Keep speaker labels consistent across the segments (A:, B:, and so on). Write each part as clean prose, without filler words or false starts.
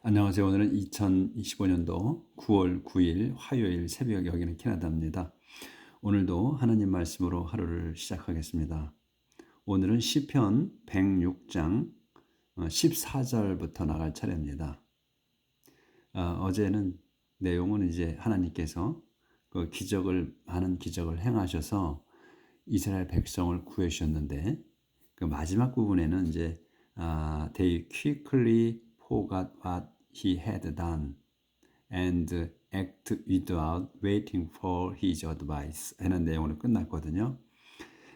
A: 안녕하세요. 오늘은 2025년도 9월 9일 화요일 새벽, 여기는 캐나다입니다. 오늘도 하나님 말씀으로 하루를 시작하겠습니다. 오늘은 시편 106장 14절부터 나갈 차례입니다. 어제는 내용은 이제 하나님께서 그 많은 기적을 행하셔서 이스라엘 백성을 구해주셨는데, 그 마지막 부분에는 이제 they quickly forgot what he had done and act without waiting for his advice 하는 내용으로 끝났거든요.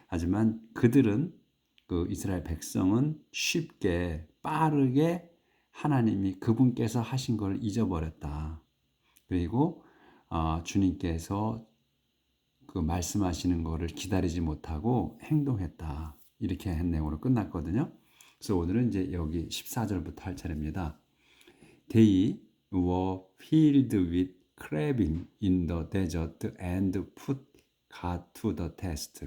A: 하지만 그 이스라엘 백성은 쉽게 빠르게 하나님이 그분께서 하신 걸 잊어버렸다. 그리고 주님께서 그 말씀하시는 거를 기다리지 못하고 행동했다. 이렇게 한 내용으로 끝났거든요. 그래서 오늘은 이제 여기 14절부터 할 차례입니다. They were filled with craving in the desert and put God to the test.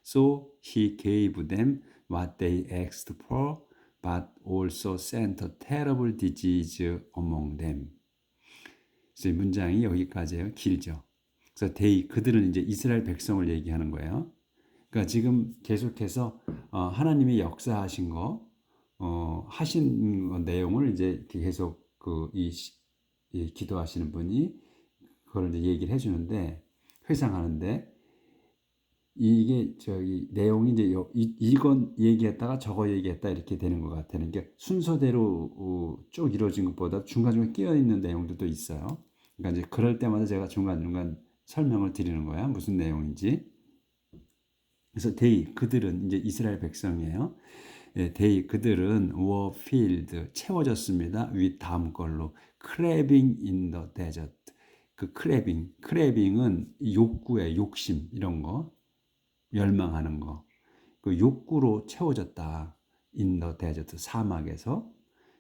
A: So he gave them what they asked for, but also sent a terrible disease among them. 그래서 문장이 여기까지예요. 길죠. 그래서 그들은 이제 이스라엘 백성을 얘기하는 거예요. 그러니까 지금 계속해서 하나님이 역사하신 하신 내용을 이제 계속 이 기도하시는 분이 그걸 이제 얘기를 해주는데, 회상하는데, 이게 내용이 이제 이건 얘기했다가 저거 얘기했다 이렇게 되는 것 같아요. 게 순서대로 쭉 이루어진 것보다 중간중간 끼어 있는 내용들도 있어요. 그러니까 이제 그럴 때마다 제가 중간중간 설명을 드리는 거야. 무슨 내용인지. 그래서 그들은 이제 이스라엘 백성이에요. 그들은 were filled, 채워졌습니다. 다음 걸로 craving in the desert. 그 craving은 욕심 이런 거, 열망하는 거. 그 욕구로 채워졌다. in the desert, 사막에서.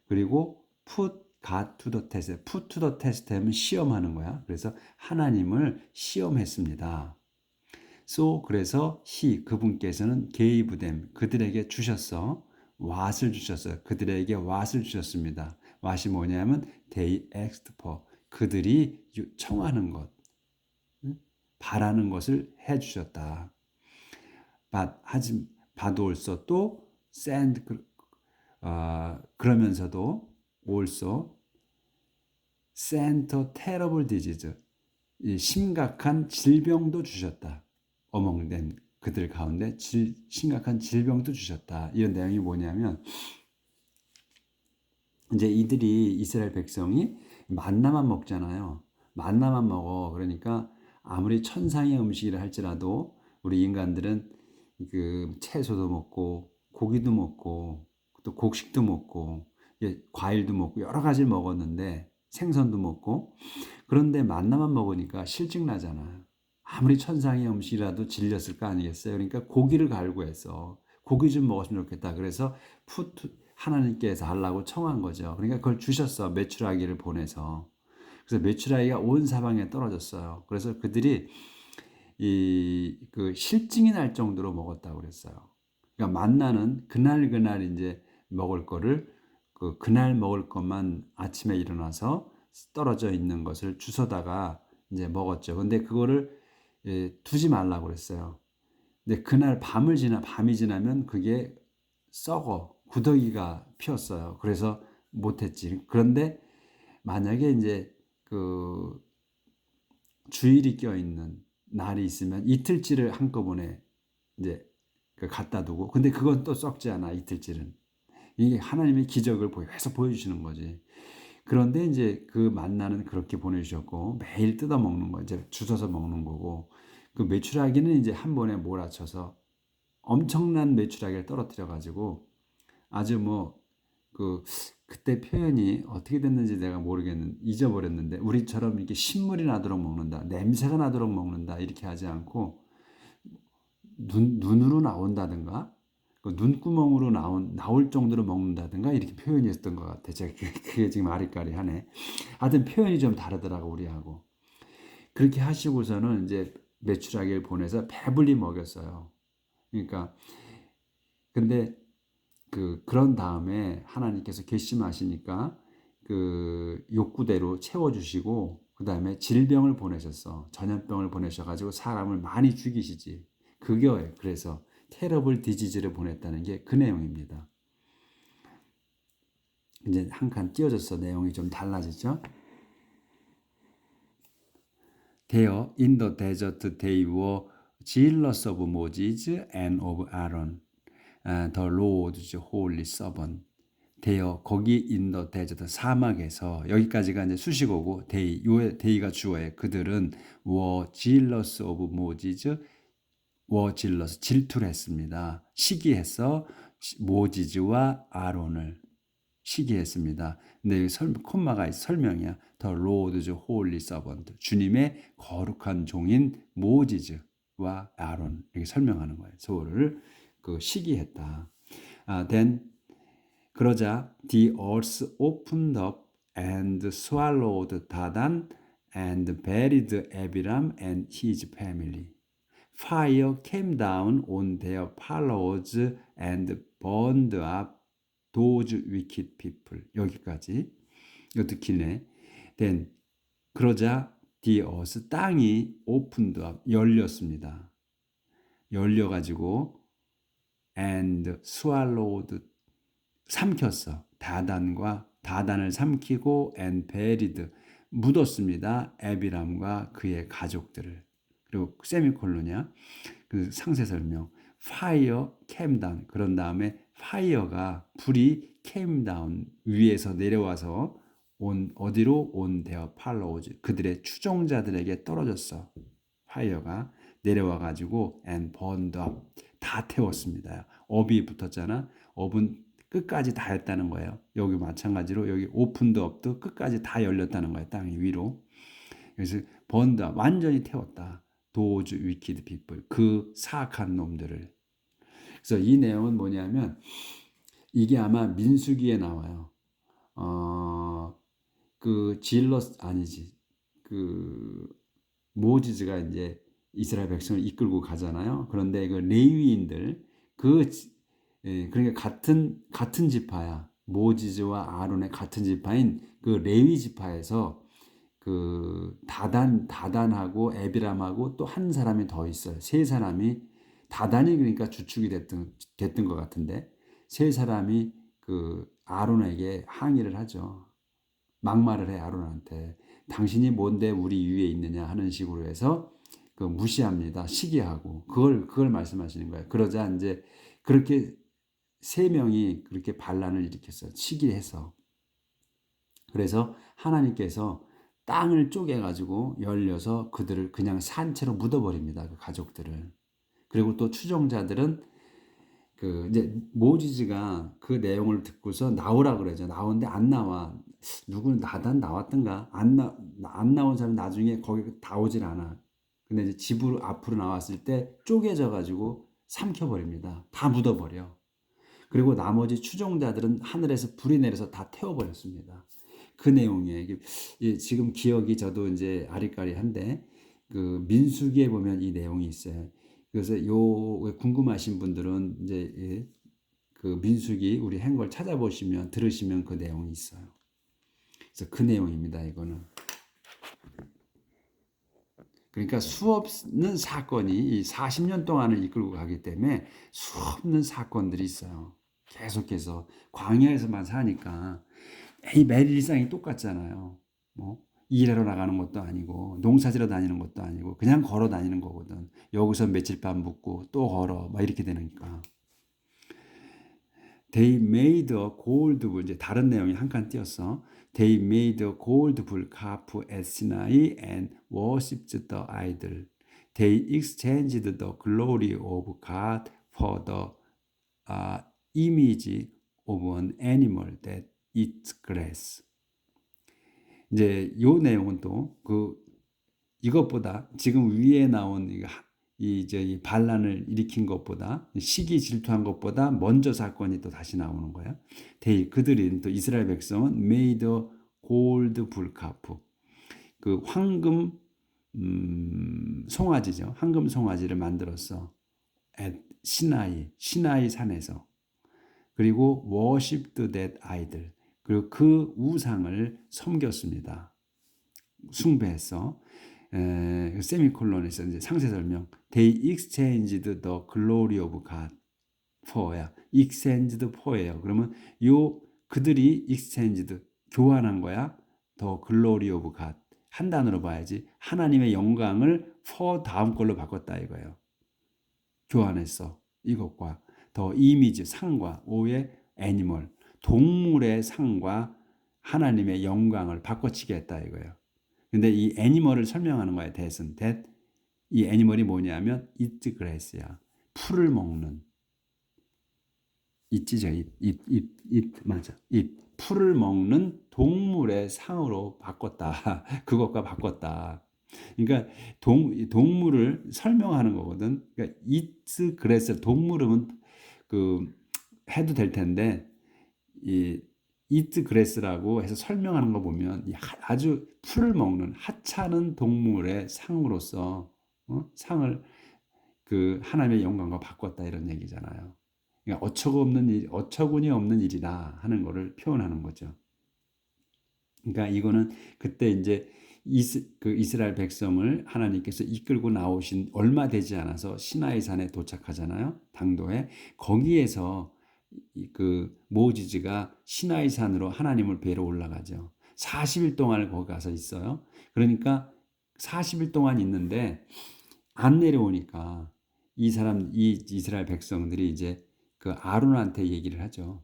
A: 그리고 put God to the test. put to the test 하면 시험하는 거야. 그래서 하나님을 시험했습니다. 그래서 그분께서는 gave them, 그들에게 주셨어. what을 주셨어요. 그들에게 what을 주셨습니다. what이 뭐냐면 they asked for, 그들이 청하는 것, 바라는 것을 해주셨다. but also 또 send, 그러면서도 also sent a terrible disease, 심각한 질병도 주셨다. among them, 그들 가운데 심각한 질병도 주셨다. 이런 내용이 뭐냐면, 이제 이스라엘 백성이 만나만 먹잖아요. 만나만 먹어. 그러니까 아무리 천상의 음식이라 할지라도 우리 인간들은 그 채소도 먹고 고기도 먹고 또 곡식도 먹고 과일도 먹고 여러 가지를 먹었는데, 생선도 먹고, 그런데 만나만 먹으니까 실증 나잖아. 아무리 천상의 음식이라도 질렸을 거 아니겠어요? 그러니까 고기를 갈구해서 고기 좀 먹었으면 좋겠다. 그래서 하나님께서 하려고 청한 거죠. 그러니까 그걸 주셨어. 메추라기를 보내서. 그래서 메추라기가 온 사방에 떨어졌어요. 그래서 그들이 그 실증이 날 정도로 먹었다고 그랬어요. 그러니까 만나는 그날 이제 먹을 거를 그날 먹을 것만 아침에 일어나서 떨어져 있는 것을 주워다가 이제 먹었죠. 근데 그거를 두지 말라고 그랬어요. 근데 그날 밤이 지나면 그게 썩어 구더기가 피었어요. 그래서 못했지. 그런데 만약에 이제 그 주일이 껴 있는 날이 있으면 이틀치를 한꺼번에 이제 갖다 두고, 근데 그건 또 썩지 않아. 이틀치는 이게 하나님의 기적을 해서 보여주시는 거지. 그런데 이제 그 만나는 그렇게 보내주셨고, 매일 뜯어 먹는 거, 이제 주워서 먹는 거고, 그 메추라기는 이제 한 번에 몰아쳐서 엄청난 메추라기를 떨어뜨려 가지고 아주 그때 표현이 어떻게 됐는지 내가 잊어버렸는데, 우리처럼 이렇게 신물이 나도록 먹는다, 냄새가 나도록 먹는다 이렇게 하지 않고 눈으로 나온다든가 그 눈구멍으로 나올 정도로 먹는다든가 이렇게 표현이 했던 것 같아. 제가 그게 지금 아리까리하네. 하여튼 표현이 좀 다르더라고 우리하고. 그렇게 하시고서는 이제 메추라기를 보내서 배불리 먹였어요. 그러니까 근데 그런 다음에 하나님께서 결심하시니까 그 욕구대로 채워주시고 그 다음에 질병을 보내셨어. 전염병을 보내셔가지고 사람을 많이 죽이시지. 그게 그래서 테러블 디지즈를 보냈다는 게 그 내용입니다. 이제 한 칸 띄워졌어. 내용이 좀 달라지죠. There in the desert they were jealous of Moses and of Aaron, the Lord's holy servant. There 거기 in the desert 사막에서 여기까지가 이제 수식어고 they 요 they가 주어에 그들은 were jealous of Moses were jealous 질투를 했습니다. 시기해서 모지즈와 아론을 시기했습니다. 근데 여기 콤마가 설명이야. The Lord's holy servant. 주님의 거룩한 종인 모지즈와 아론 이렇게 설명하는 거예요. 서로를 그 시기했다. Then 그러자 the earth opened up and swallowed Dadan and buried Abiram and his family. Fire came down on their followers and burned up those wicked people. 여기까지. 이것도 기네. Then 그러자 the earth 땅이 opened up 열렸습니다. 열려가지고 and swallowed 삼켰어. 다단을 삼키고 and buried 묻었습니다. 에비람과 그의 가족들을. 그리고 세미콜론이야. 그 상세 설명. Fire came down. 그런 다음에 fire가 불이 came down 위에서 내려와서 어디로 on their followers 그들의 추종자들에게 떨어졌어. fire가 내려와 가지고 and burned up 다 태웠습니다. 업이 붙었잖아. 업은 끝까지 다 했다는 거예요. 여기 마찬가지로 여기 오픈드 업도 끝까지 다 열렸다는 거예요. 땅 위로. 그래서 burned up 완전히 태웠다. those wicked people 그 사악한 놈들을. 그래서 이 내용은 뭐냐면 이게 아마 민수기에 나와요. 그 질러스 아니지. 그 모지즈가 이제 이스라엘 백성을 이끌고 가잖아요. 그런데 그 레위인들 그러니까 같은 지파야. 모지즈와 아론의 같은 지파인 그 레위 지파에서 그 다단하고 에비람하고 또 한 사람이 더 있어요. 세 사람이 다단이 그러니까 주축이 됐던 것 같은데 세 사람이 그 아론에게 항의를 하죠. 막말을 해 아론한테 당신이 뭔데 우리 위에 있느냐 하는 식으로 해서 그 무시합니다. 시기하고 그걸 말씀하시는 거예요. 그러자 이제 그렇게 세 명이 그렇게 반란을 일으켰어요. 시기해서. 그래서 하나님께서 땅을 쪼개가지고 열려서 그들을 그냥 산채로 묻어버립니다. 그 가족들을. 그리고 또 추종자들은 그 이제 모지즈가 그 내용을 듣고서 나오라 그러죠. 나오는데 안 나와. 누구는 나단 나왔던가? 안 나온 사람 나중에 거기 다 오질 않아. 근데 이제 집으로 앞으로 나왔을 때 쪼개져 가지고 삼켜버립니다. 다 묻어버려. 그리고 나머지 추종자들은 하늘에서 불이 내려서 다 태워버렸습니다. 그 내용이에요. 지금 기억이 저도 이제 아리까리한데 그 민수기에 보면 이 내용이 있어요. 그래서 요 궁금하신 분들은 이제 그 민수기 우리 행걸 찾아보시면 들으시면 그 내용이 있어요. 그래서 그 내용입니다. 이거는. 그러니까 수없는 사건이 이 40년 동안을 이끌고 가기 때문에 수없는 사건들이 있어요. 계속해서 광야에서만 사니까 매일 일상이 똑같잖아요. 뭐 일하러 나가는 것도 아니고 농사지러 다니는 것도 아니고 그냥 걸어 다니는 거거든. 여기서 며칠 밤 묵고 또 걸어 막 이렇게 되니까. They made a gold bull 이제 다른 내용이 한 칸 띄었어. They made a gold bull calf at Sinai and worshipped the idol. They exchanged the glory of God for the image of an animal that eats grass. 이제 요 내용은 또 이것보다 지금 위에 나온 이 반란을 일으킨 것보다 시기 질투한 것보다 먼저 사건이 또 다시 나오는 거야. 그들이 또 이스라엘 백성은 made a gold bull calf 그 황금 송아지죠. 황금 송아지를 만들었어. at 시나이 산에서. 그리고 worshipped that idol 그리고 그 우상을 섬겼습니다. 숭배했어. 세미콜론에서 이제 상세 설명. They exchanged the glory of God for야. exchanged for예요. 그러면 요 그들이 exchanged 교환한 거야. the glory of God 한 단어로 봐야지. 하나님의 영광을 for 다음 걸로 바꿨다 이거예요. 교환했어. 이것과 더 이미지 상과 오의 애니멀 동물의 상과 하나님의 영광을 바꿔치기 했다 이거예요. 근데 이 애니멀을 설명하는 거야. that은 that. 이 애니멀이 뭐냐면 eat grass야. 풀을 먹는. it죠. it 맞아. it 풀을 먹는 동물의 상으로 바꿨다. 그것과 바꿨다. 그러니까 동물을 설명하는 거거든. 그러니까 eat grass 동물은 그 해도 될 텐데 이 eat grass라고 해서 설명하는 거 보면 아주 풀을 먹는 하찮은 동물의 상으로서 상을 그 하나님의 영광과 바꿨다 이런 얘기잖아요. 그러니까 어처구니 없는 일이다 하는 거를 표현하는 거죠. 그러니까 이거는 그때 이제 그 이스라엘 백성을 하나님께서 이끌고 나오신 얼마 되지 않아서 시나이 산에 도착하잖아요. 당도에 거기에서 그 모지즈가 시나이 산으로 하나님을 뵈러 올라가죠. 40일 동안을 거기 가서 있어요. 그러니까 40일 동안 있는데 안 내려오니까 이 이스라엘 백성들이 이제 그 아론한테 얘기를 하죠.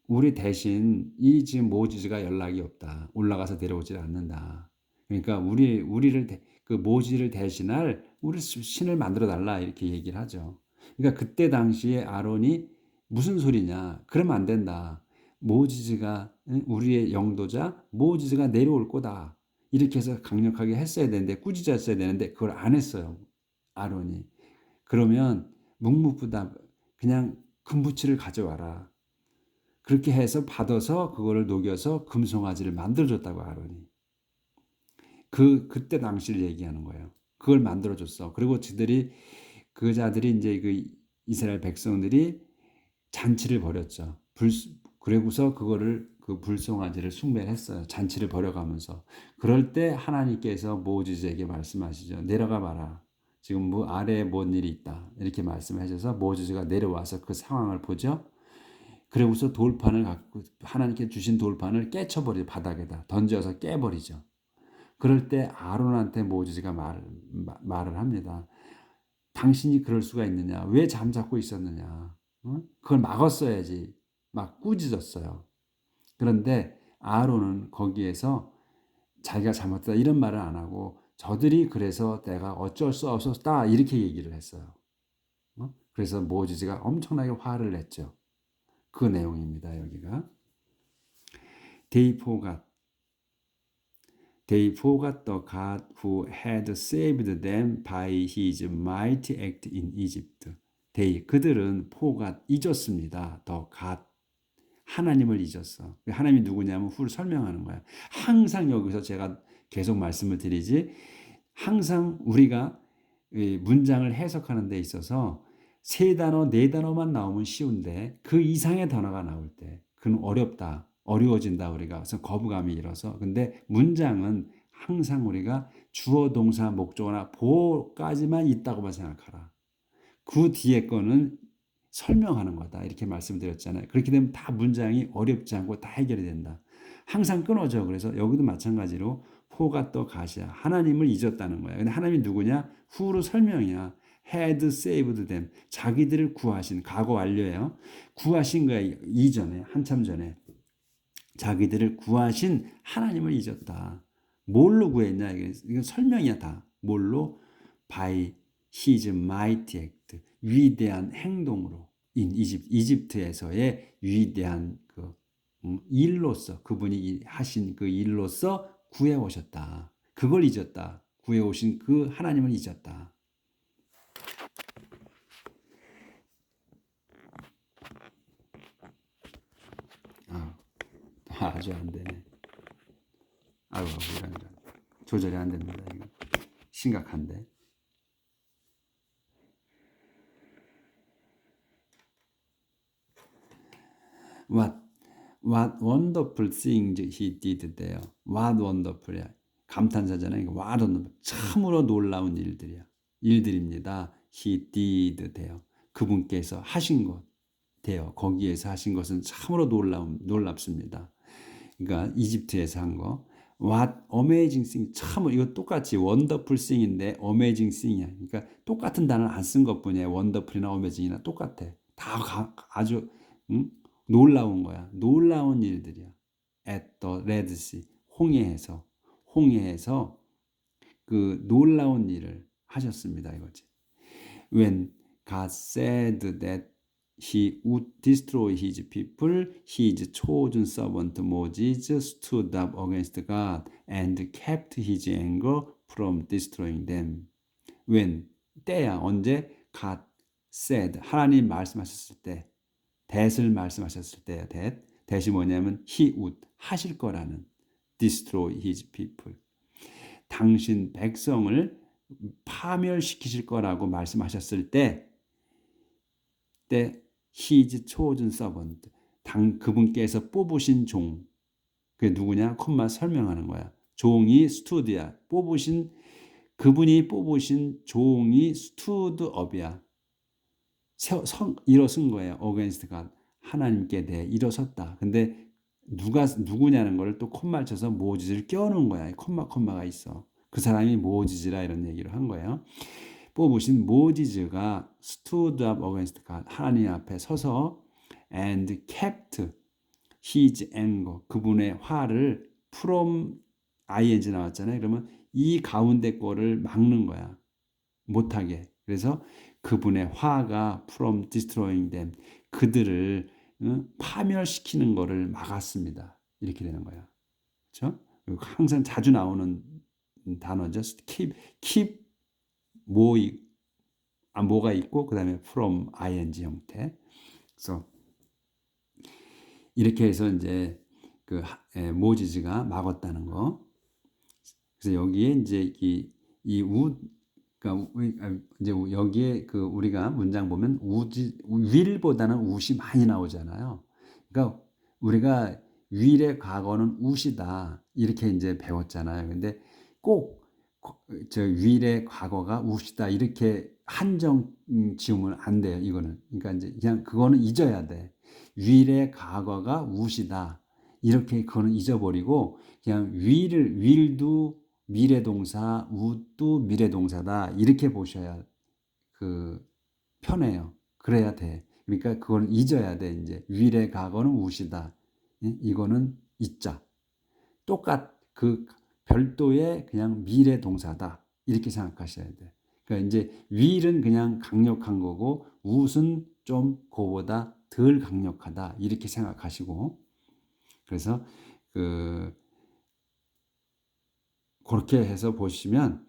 A: 우리 대신 이 지금 모지즈가 연락이 없다. 올라가서 내려오질 않는다. 그러니까 그 모지를 대신할 우리 신을 만들어 달라 이렇게 얘기를 하죠. 그러니까 그때 당시에 아론이 무슨 소리냐? 그러면 안 된다. 모지즈가 우리의 영도자 모지즈가 내려올 거다. 이렇게 해서 강력하게 했어야 되는데 꾸짖었어야 되는데 그걸 안 했어요. 아론이. 그러면 묵묵부답 그냥 금부치를 가져와라. 그렇게 해서 받아서 그거를 녹여서 금송아지를 만들어줬다고 아론이. 그때 당시를 얘기하는 거예요. 그걸 만들어줬어. 그리고 그 자들이 이제 그 이스라엘 백성들이 잔치를 벌였죠. 그러고서 그 불송아지를 숭배했어요. 잔치를 벌여가면서. 그럴 때 하나님께서 모지즈에게 말씀하시죠. 내려가 봐라. 지금 뭐 아래에 뭔 일이 있다. 이렇게 말씀하셔서 모지즈가 내려와서 그 상황을 보죠. 그러고서 돌판을 갖고 하나님께 주신 돌판을 깨쳐버리죠. 바닥에다 던져서 깨버리죠. 그럴 때 아론한테 모지즈가 말을 합니다. 당신이 그럴 수가 있느냐? 왜 잠자고 있었느냐? 그걸 막았어야지. 막 꾸짖었어요. 그런데 아론은 거기에서 자기가 잘못했다 이런 말을 안 하고 저들이 그래서 내가 어쩔 수 없었다 이렇게 얘기를 했어요. 그래서 모지즈가 엄청나게 화를 냈죠. 그 내용입니다. 여기가 They forgot the God who had saved them by his mighty act in Egypt. 그들은 잊었습니다. The God 하나님을 잊었어. 하나님이 누구냐면 후를 설명하는 거야. 항상 여기서 제가 계속 말씀을 드리지 항상 우리가 문장을 해석하는 데 있어서 3단어, 4단어만 나오면 쉬운데 그 이상의 단어가 나올 때 그건 어렵다. 어려워진다 우리가. 그래서 거부감이 일어서. 근데 문장은 항상 우리가 주어, 동사, 목적어나 보어까지만 있다고만 생각하라. 그 뒤에 거는 설명하는 거다. 이렇게 말씀드렸잖아요. 그렇게 되면 다 문장이 어렵지 않고 다 해결이 된다. 항상 끊어져. 그래서 여기도 마찬가지로 포가 또 가시야. 하나님을 잊었다는 거야. 근데 하나님이 누구냐? 후로 설명이야. had saved them. 자기들을 구하신, 과거 완료예요. 구하신 거야. 이전에, 한참 전에. 자기들을 구하신 하나님을 잊었다. 뭘로 구했냐? 이건 설명이야 다. 뭘로? by his mighty act. 위대한 행동으로. 이집트에서의 위대한 그 일로서 그분이 하신 그 일로서 구해 오셨다. 그걸 잊었다. 구해 오신 그 하나님을 잊었다. 아주 안 되네. 아유, 이런 조절이 안 됩니다. 이거 심각한데. What wonderful things he did there. What wonderful이야. 감탄사잖아요. What wonderful. 참으로 놀라운 일들입니다. He did there. 그분께서 하신 것 돼요. 거기에서 하신 것은 참으로 놀랍습니다. 그러니까 이집트에서 한 거. What amazing thing. 참 이거 똑같이 wonderful thing인데 amazing thing이야. 그러니까 똑같은 단어를 안 쓴 것뿐이야. wonderful이나 amazing이나 똑같아. 다 아주 놀라운 거야. 놀라운 일들이야. At the Red Sea. 홍해에서 그 놀라운 일을 하셨습니다. 이거지. When God said that he would destroy his people, his chosen servant Moses stood up against God and kept his anger from destroying them. When 때야 언제 God said 하나님 말씀하셨을 때 that을 말씀하셨을 때야 that이 뭐냐면 he would 하실 거라는 destroy his people 당신 백성을 파멸시키실 거라고 말씀하셨을 때 his chosen servant 그분께서 뽑으신 종 그게 누구냐? 콤마 설명하는 거야. 종이 stood야. 그분이 뽑으신 종이 stood up이야. 일어선 거예요. against God. 하나님께 대해 일어섰다. 근데 누구냐는 걸 또 콤마를 쳐서 모지즈를 껴놓은 거야. 콤마가 있어. 그 사람이 모지즈라 이런 얘기를 한 거예요. 뽑으신 모지즈가 stood up against God. 하나님 앞에 서서 and kept his anger. 그분의 화를 from ing 나왔잖아요. 그러면 이 가운데 거를 막는 거야. 못하게. 그래서 그분의 화가 from destroying them. 그들을 파멸시키는 거를 막았습니다. 이렇게 되는 거야. 그렇죠? 항상 자주 나오는 단어죠. keep 뭐가 있고 그다음에 from ing 형태. 그래서 이렇게 해서 이제 그 모지즈가 막았다는 거. 그래서 여기에 이제 그러니까 이제 여기에 그 우리가 문장 보면 will보다는 would이 많이 나오잖아요. 그러니까 우리가 will의 과거는 would이다 이렇게 이제 배웠잖아요. 근데 꼭 will의 과거가 would이다 이렇게 한정 지으면 안 돼요. 이거는 그러니까 이제 그냥 그거는 잊어야 돼. will의 과거가 would이다 이렇게 그거는 잊어버리고 그냥 will도 미래동사, would도 미래동사다 이렇게 보셔야 그 편해요. 그래야 돼. 그러니까 그걸 잊어야 돼. 이제 will의 과거는 would이다. 이거는 잊자. 그 별도의 그냥 미래동사다. 이렇게 생각하셔야 돼. 그러니까 이제 will은 그냥 강력한 거고 would은 좀 그보다 덜 강력하다. 이렇게 생각하시고 그래서 그렇게 해서 보시면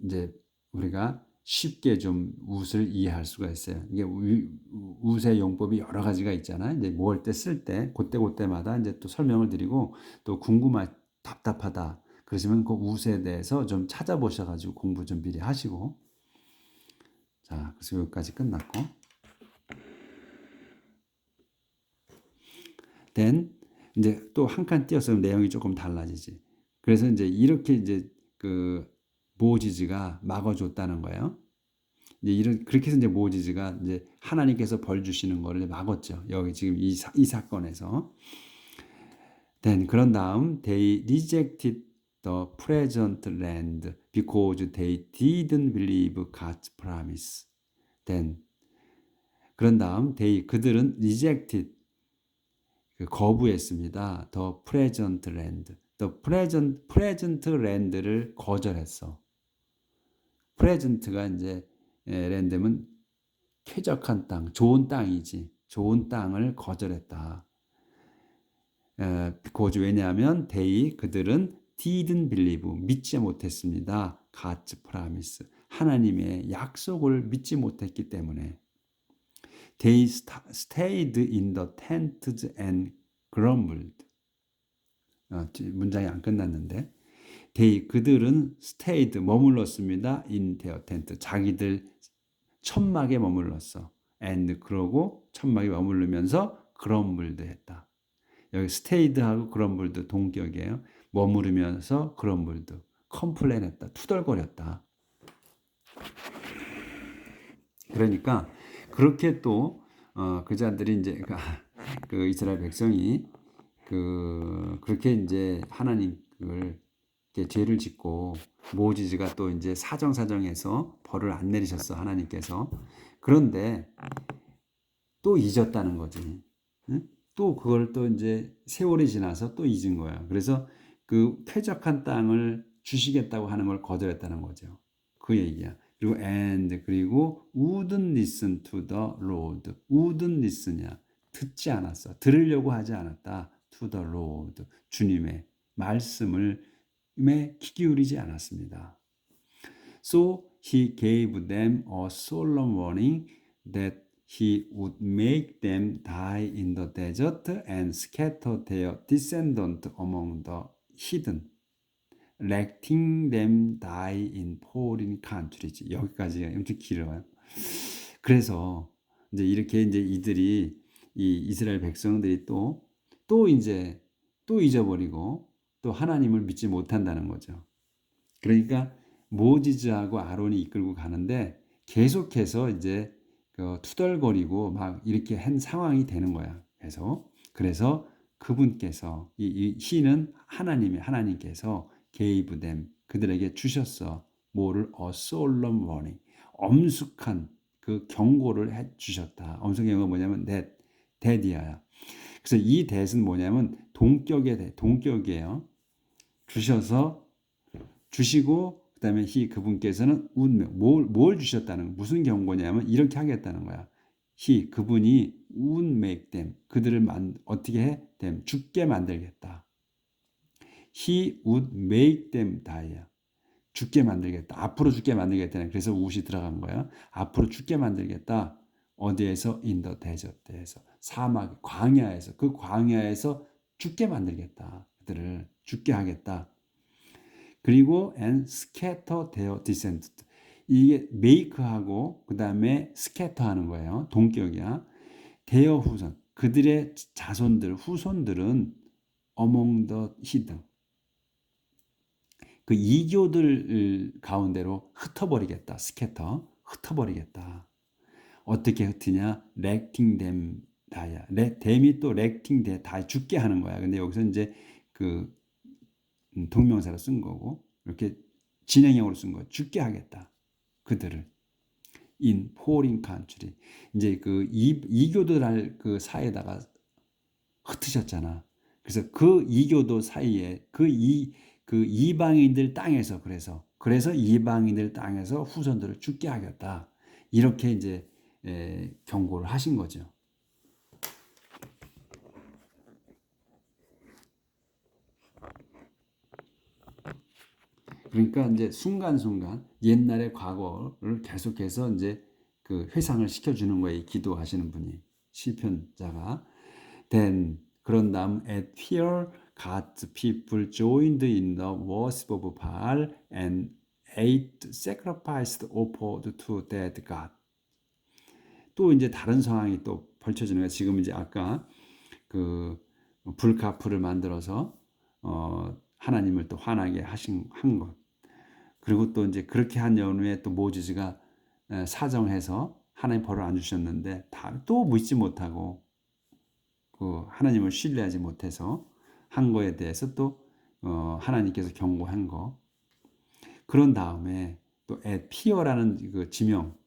A: 이제 우리가 쉽게 좀 would을 이해할 수가 있어요. 이게 would의 용법이 여러 가지가 있잖아요. 이제 뭐 할 때 쓸 때 그때마다 이제 또 설명을 드리고 또 답답하다 그러시면 그 would에 대해서 좀 찾아보셔가지고 공부 좀 미리 하시고 자 그래서 여기까지 끝났고 then 이제 또 한 칸 띄어서 내용이 조금 달라지지. 그래서 이제 이렇게 이제 그 모지즈가 막아줬다는 거예요. 이제 그렇게 해서 이제 모지즈가 이제 하나님께서 벌 주시는 거를 막았죠. 여기 지금 이 사건에서. Then 그런 다음 they rejected the present land because they didn't believe God's promise. Then 그런 다음 그들은 rejected 거부했습니다. The present land. The present land를 거절했어. present가 이제 land면 쾌적한 땅, 좋은 땅이지. 좋은 땅을 거절했다. because 왜냐하면 그들은 didn't believe 믿지 못했습니다. God's promise 하나님의 약속을 믿지 못했기 때문에 they stayed in the tents and grumbled. 문장이 안 끝났는데 그들은 stayed 머물렀습니다. in their tent 자기들 천막에 머물렀어. and 그러고 천막에 머무르면서 grumbled 했다. 여기 stayed하고 grumbled 동격이에요. 머무르면서 grumbled, complain했다, 투덜거렸다. 그러니까 그렇게 또 그 자들이 이제 그 이스라엘 백성이 그렇게 이제 하나님을 이렇게 죄를 짓고 모지즈가 또 이제 사정사정해서 벌을 안 내리셨어 하나님께서. 그런데 또 잊었다는 거지. 응? 또 그걸 또 이제 세월이 지나서 또 잊은 거야. 그래서 그 쾌적한 땅을 주시겠다고 하는 걸 거절했다는 거죠. 그 얘기야. 그리고 wouldn't listen to the Lord. wouldn't listen이야. 듣지 않았어. 들으려고 하지 않았다. to the Lord. 주님의 말씀을 귀 기울이지 않았습니다. So he gave them a solemn warning that he would make them die in the desert and scatter their descendants among the heathen, letting them die in foreign countries. 여기까지가 엄청 길어요. 그래서 이제 이렇게 이제 이들이 이 이스라엘 백성들이 또 이제 또 잊어버리고 또 하나님을 믿지 못한다는 거죠. 그러니까 모지즈하고 아론이 이끌고 가는데 계속해서 이제 투덜거리고 막 이렇게 한 상황이 되는 거야. 그래서 그분께서 이 시는 하나님께서 gave them 그들에게 주셨어. 뭐를 a solemn warning 엄숙한 그 경고를 해 주셨다. 엄숙한 경고가 뭐냐면 that이야. 그래서 이 that은 뭐냐면 동격이에요. 주시고 그다음에 그분께서는 뭘 주셨다는 무슨 경고냐면 이렇게 하겠다는 거야. 그분이 would make them 그들을 어떻게 해? them 죽게 만들겠다. He would make them die. 죽게 만들겠다. 앞으로 죽게 만들겠다는 그래서 would이 들어간 거야. 앞으로 죽게 만들겠다. 어디에서? in the desert에서 사막 광야에서 그 광야에서 죽게 만들겠다. 그들을 죽게 하겠다. 그리고 and scatter their descendants. 이게 make하고 그 다음에 scatter 하는 거예요. 동격이야. their 후손. 그들의 후손들은 among the heathen. 그 이교들 가운데로 흩어버리겠다. scatter. 흩어버리겠다. 어떻게 흩으냐? letting them die. them이 또 letting them die. 죽게 하는 거야. 근데 여기서 이제 그 동명사로 쓴 거고 이렇게 진행형으로 쓴 거 죽게 하겠다 그들을 in foreign country 이제 그 이교도랄 그 사이에다가 흩으셨잖아. 그래서 그 이교도 사이에 그 이방인들 땅에서 그래서 이방인들 땅에서 후손들을 죽게 하겠다 이렇게 이제 경고를 하신 거죠. 그러니까 이제 순간순간 옛날의 과거를 계속해서 이제 그 회상을 시켜주는 거예요. 기도하시는 분이 시편자가. Then 그런 다음 at fear God's people joined in the worship of Baal and ate sacrificed offered to dead God. 또 이제 다른 상황이 또 펼쳐지는 거예요. 지금 이제 아까 그 불가프를 만들어서 하나님을 또 화나게 한 것. 그리고 또 이제 그렇게 한 연후에 또 모지즈가 사정해서 하나님 벌을 안 주셨는데 또 믿지 못하고 그 하나님을 신뢰하지 못해서 한 거에 대해서 또 하나님께서 경고한 거. 그런 다음에 또 피어라는 그 지명,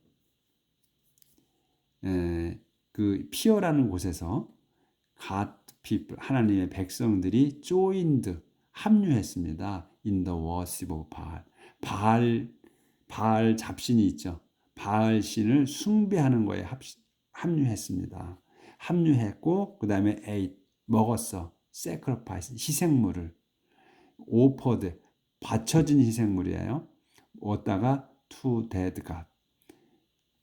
A: 그 피어라는 곳에서 God people 하나님의 백성들이 joined 합류했습니다. In the worship of Baal. 바알 잡신이 있죠. 바알 신을 숭배하는 거에 합류했습니다. 합류했고 그 다음에 ate 먹었어. sacrifice 희생물을 offered 바쳐진 희생물이에요. 얻다가 to dead God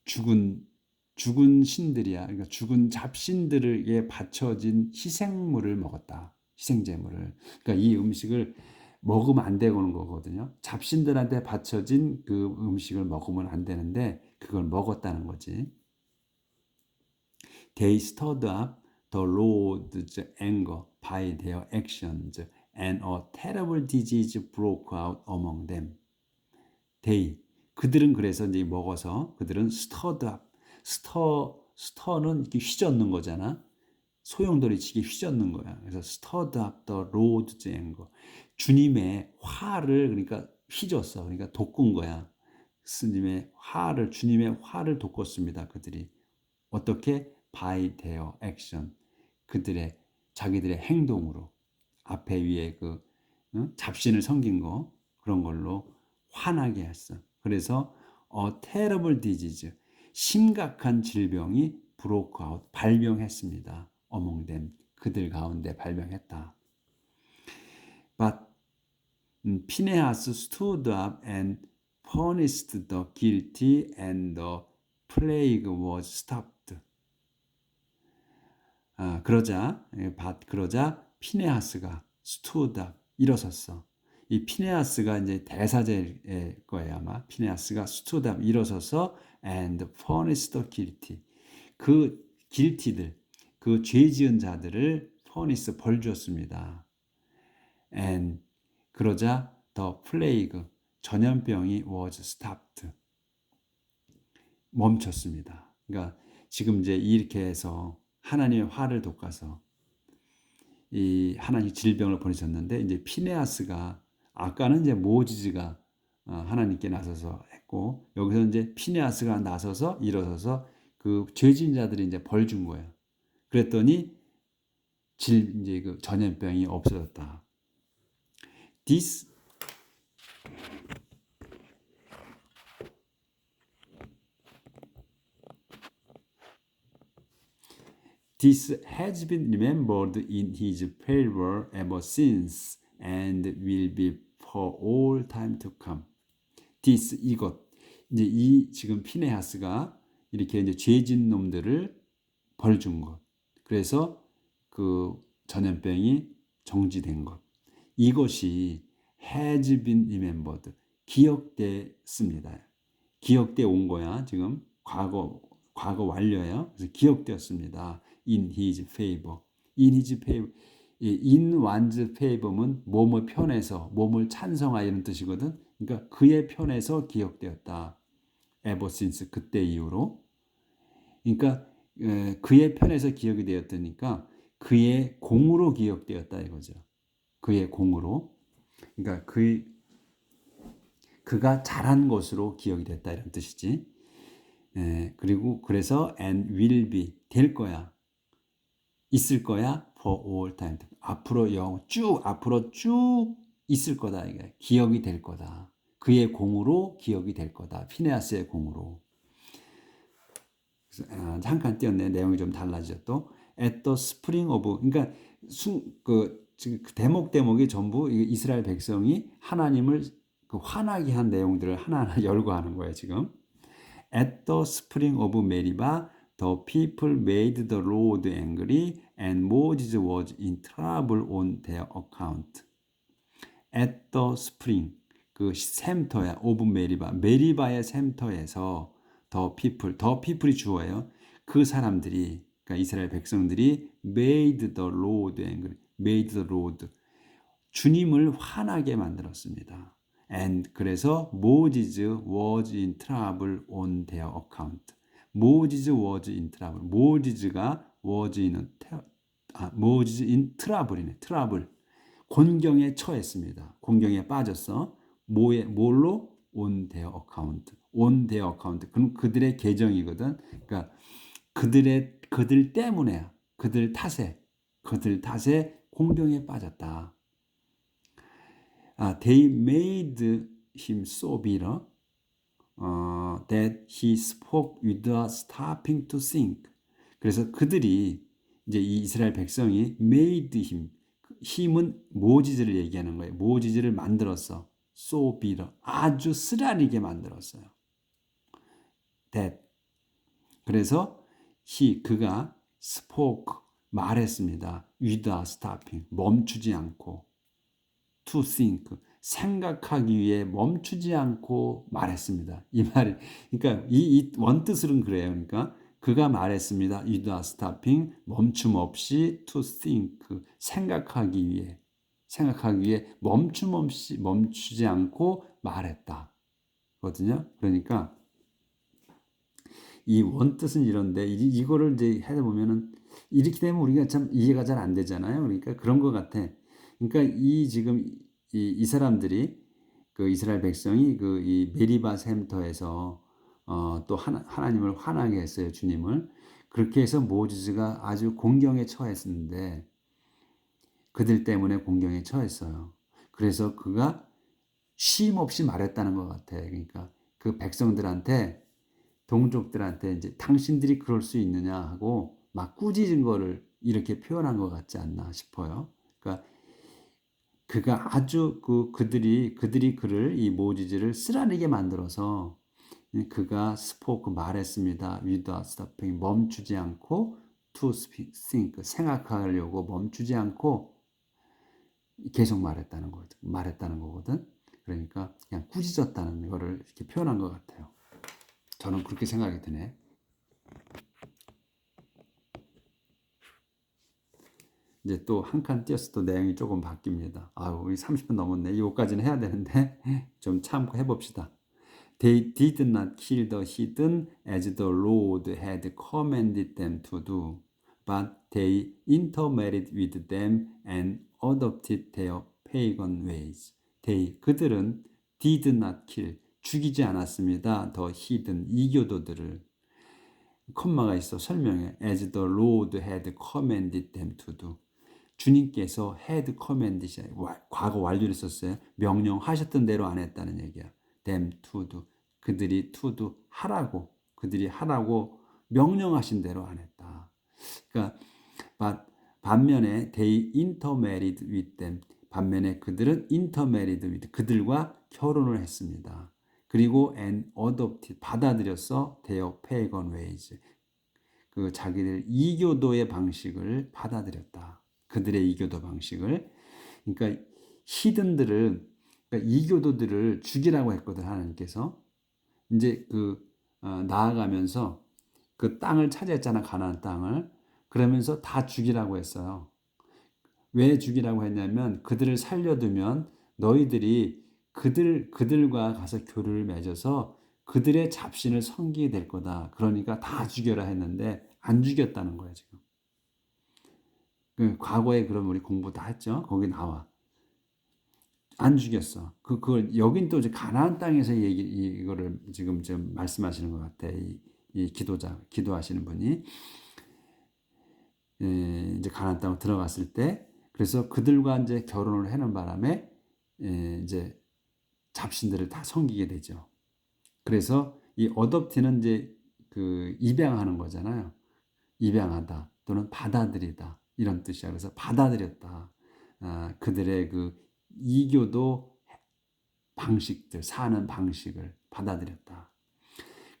A: 죽은 신들이야. 그러니까 죽은 잡신들에게 바쳐진 희생물을 먹었다. 희생제물을. 그러니까 이 음식을 먹으면 안 되는 거거든요. 잡신들한테 바쳐진 그 음식을 먹으면 안 되는데 그걸 먹었다는 거지. They stirred up the Lord's anger by their actions, and a terrible disease broke out among them. They, 그들은 그래서 이제 먹어서 그들은 stirred up. stir는 이렇게 휘젓는 거잖아. 소용돌이치기 휘젓는 거야. 그래서 stirred up the Lord's anger. 주님의 화를 그러니까 휘줬어. 그러니까 돋군 거야. 주님의 화를 돋궜습니다. 그들이 어떻게? by their action. 자기들의 행동으로 앞에 위에 잡신을 섬긴 거 그런 걸로 화나게 했어. 그래서 a terrible disease, 심각한 질병이 broke out, 발병했습니다. among them, 그들 가운데 발병했다. But Phinehas stood up and punished the guilty, and the plague was stopped. 그러자 피네하스가 stood up, 일어섰어. 이 피네하스가 이제 대사제일 거예요 아마. 피네하스가 stood up, 일어서서 and punished the guilty. 그 guilty들, 그 죄 지은 자들을 punish, 벌 주었습니다. and 그러자 the plague, 전염병이 was stopped, 멈췄습니다. 그러니까 지금 이제 이렇게 해서 하나님의 화를 돋궈서 이 하나님 질병을 보내셨는데, 이제 피네하스가, 아까는 이제 모지즈가 하나님께 나서서 했고, 여기서 이제 피네하스가 나서서 일어서서 그 죄진 자들이 이제 벌 준 거예요. 그랬더니 이제 그 전염병이 없어졌다. This has been remembered in his favor ever since, and will be for all time to come. This, 이것, 이제 지금 피네하스가 이렇게 이제 죄진 놈들을 벌 준 것, 그래서 그 전염병이 정지된 것, 이것이 has been remembered, 기억됐습니다. 기억돼 온 거야. 지금 과거 완료예요. 그래서 기억되었습니다. In his favor. In his favor. In one's favor는 몸의 편에서, 몸을 찬성하여 이런 뜻이거든. 그러니까 그의 편에서 기억되었다. Ever since, 그때 이후로. 그러니까 그의 편에서 기억이 되었다니까 그의 공으로 기억되었다 이거죠. 그의 공으로. 그러니까 그가 잘한 것으로 기억이 됐다 이런 뜻이지. 그리고 그래서 and will be, 될 거야, 있을 거야, for all time, 앞으로 앞으로 쭉 있을 거다. 이게 기억이 될 거다. 그의 공으로 기억이 될 거다. 피네하스의 공으로. 잠깐 띄었네. 내용이 좀 달라지죠. 또 at the spring of, 그러니까 지금 대목이 전부 이스라엘 백성이 하나님을 화나게 한 내용들을 하나하나 열거하는 거예요 지금. At the spring of Meribah, the people made the Lord angry, and Moses was in trouble on their account. At the spring, 그 샘터야, of Meribah, 메리바의 샘터에서 the people이 주어예요. 그 사람들이, 그러니까 이스라엘 백성들이 made the Lord angry, made the Lord, 주님을 화나게 만들었습니다. And 그래서 Moses was in trouble on their account. Moses was in trouble. 모지즈가 was in trouble이네. 트러블. 곤경에 처했습니다. 곤경에 빠졌어. 뭘로? On their account. On their account. 그럼 그들의 계정이거든. 그러니까 그들 때문에, 그들 탓에 곤경에 빠졌다. They made him so bitter that he spoke without stopping to think. 그래서 그들이, 이제 이 이스라엘 백성이 made him, 힘은 모지즈를 얘기하는 거예요. 모지즈를 만들었어. so bitter, 아주 쓰라리게 만들었어요. that, 그래서 그가 spoke, 말했습니다. without stopping, 멈추지 않고, to think, 생각하기 위해 멈추지 않고 말했습니다. 이 말이, 그러니까 이 원뜻은 그래요. 그러니까 그가 말했습니다. without stopping, 멈춤 없이 to think, 생각하기 위해 멈춤 없이 멈추지 않고 말했다. 거든요. 그러니까 이 원뜻은 이런데 이거를 이제 해다 보면은 이렇게 되면 우리가 참 이해가 잘 안 되잖아요. 그러니까 그런 것 같아. 그러니까 이 지금 이 사람들이 그 이스라엘 백성이 그 이 메리바 샘터에서 또 하나님을 화나게 했어요. 주님을. 그렇게 해서 모세스가 아주 공경에 처했는데 그들 때문에 공경에 처했어요. 그래서 그가 쉼 없이 말했다는 것 같아. 그러니까 그 백성들한테 동족들한테 이제 당신들이 그럴 수 있느냐 하고 막 꾸짖은 거를 이렇게 표현한 것 같지 않나 싶어요. 그러니까 그가 아주 그들이 그를 이 모지지를 쓰라리게 만들어서 그가 스포크 말했습니다. without stopping 멈추지 않고 to think 생각하려고 멈추지 않고 계속 말했다는 거거든. 그러니까 그냥 꾸짖었다는 거를 이렇게 표현한 것 같아요. 저는 그렇게 생각이 드네. 이제 또 한 칸 띄어서 또 내용이 조금 바뀝니다. 우리 30분 넘었네. 이거까지는 해야 되는데 좀 참고 해봅시다. They did not kill the heathen as the Lord had commanded them to do, but they intermarried with them and adopted their pagan ways. 그들은 did not kill, 죽이지 않았습니다. The heathen, 이교도들을. 컴마가 있어 설명해. As the Lord had commanded them to do. 주님께서 had commanded, 과거 완료를 썼어요. 명령하셨던 대로 안 했다는 얘기야. them to do. 그들이 하라고 명령하신 대로 안 했다. 그러니까 반면에 they intermarried with them. 반면에 그들은 intermarried with, 그들과 결혼을 했습니다. 그리고 and adopted, 받아들였어. their pagan ways. 그 자기들 이교도의 방식을 받아들였다. 그들의 이교도 방식을. 그러니까 히든들을, 그러니까 이교도들을 죽이라고 했거든, 하나님께서. 이제 나아가면서 그 땅을 차지했잖아, 가나안 땅을. 그러면서 다 죽이라고 했어요. 왜 죽이라고 했냐면 그들을 살려두면 너희들이 그들과 가서 교류를 맺어서 그들의 잡신을 섬기게 될 거다. 그러니까 다 죽여라 했는데 안 죽였다는 거예요, 지금. 과거에 그럼 우리 공부 다 했죠? 거기 나와. 안 죽였어. 그걸 여긴 또 이제 가나안 땅에서 이거를 지금 말씀하시는 것 같아. 이 기도하시는 분이 이제 가나안 땅으로 들어갔을 때, 그래서 그들과 이제 결혼을 해놓은 바람에 이제 잡신들을 다 섬기게 되죠. 그래서 이 어댑트는 이제 입양하는 거잖아요. 입양하다 또는 받아들이다 이런 뜻이야. 그래서 받아들였다. 그들의 이교도 방식들, 사는 방식을 받아들였다.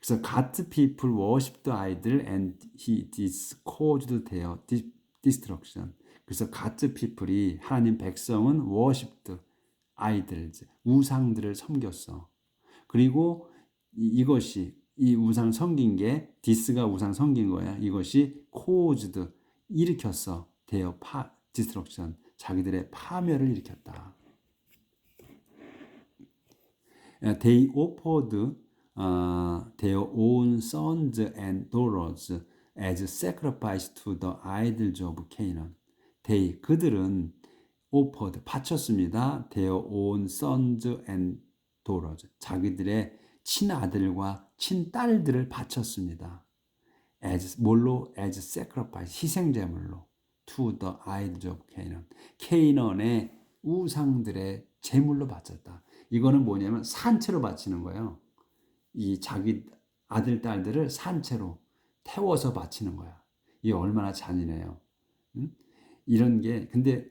A: 그래서 God's people worship the idol and he caused their destruction. 그래서 God's people이, 하나님 백성은 worshipped idols, 우상들을 섬겼어. 그리고 이 우상 섬긴 게, 디스가 우상 섬긴 거야. 이것이 caused, 일으켰어. their destruction, 자기들의 파멸을 일으켰다. They offered their own sons and daughters as sacrifice to the idols of Canaan. 그들은 offered, 바쳤습니다. their own sons and daughters, 자기들의 친아들과 친딸들을 바쳤습니다. as sacrifice, 희생제물로 to the idols of Canaan, 케이넌의 우상들의 제물로 바쳤다. 이거는 뭐냐면 산채로 바치는 거예요. 이 자기 아들, 딸들을 산채로 태워서 바치는 거야. 이게 얼마나 잔인해요. 응? 이런 게, 근데,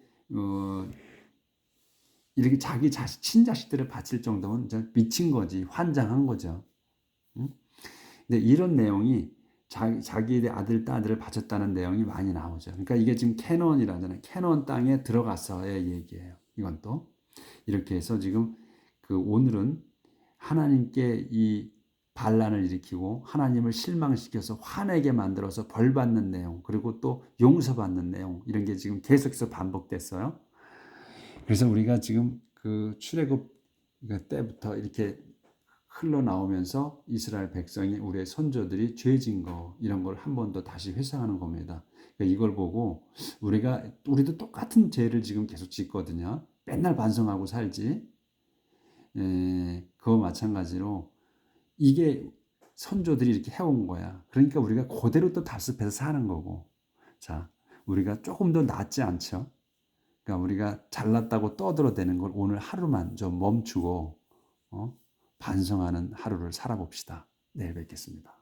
A: 이렇게 자기 친자식들을 바칠 정도면 미친 거지. 환장한 거죠. 응? 근데 이런 내용이 자기의 아들, 딸들을 바쳤다는 내용이 많이 나오죠. 그러니까 이게 지금 캐논이라잖아요. 캐논 땅에 들어가서의 얘기예요. 이건 또. 이렇게 해서 지금 오늘은 하나님께 이 반란을 일으키고 하나님을 실망시켜서 화내게 만들어서 벌 받는 내용, 그리고 또 용서받는 내용, 이런 게 지금 계속해서 반복됐어요. 그래서 우리가 지금 그 출애굽 때부터 이렇게 흘러나오면서 이스라엘 백성이, 우리의 선조들이 죄진 거, 이런 걸 한 번 더 다시 회상하는 겁니다. 그러니까 이걸 보고 우리도 똑같은 죄를 지금 계속 짓거든요. 맨날 반성하고 살지. 그거 마찬가지로 이게 선조들이 이렇게 해온 거야. 그러니까 우리가 그대로 또 답습해서 사는 거고. 자, 우리가 조금 더 낫지 않죠? 그러니까 우리가 잘났다고 떠들어대는 걸 오늘 하루만 좀 멈추고 반성하는 하루를 살아봅시다. 내일 뵙겠습니다.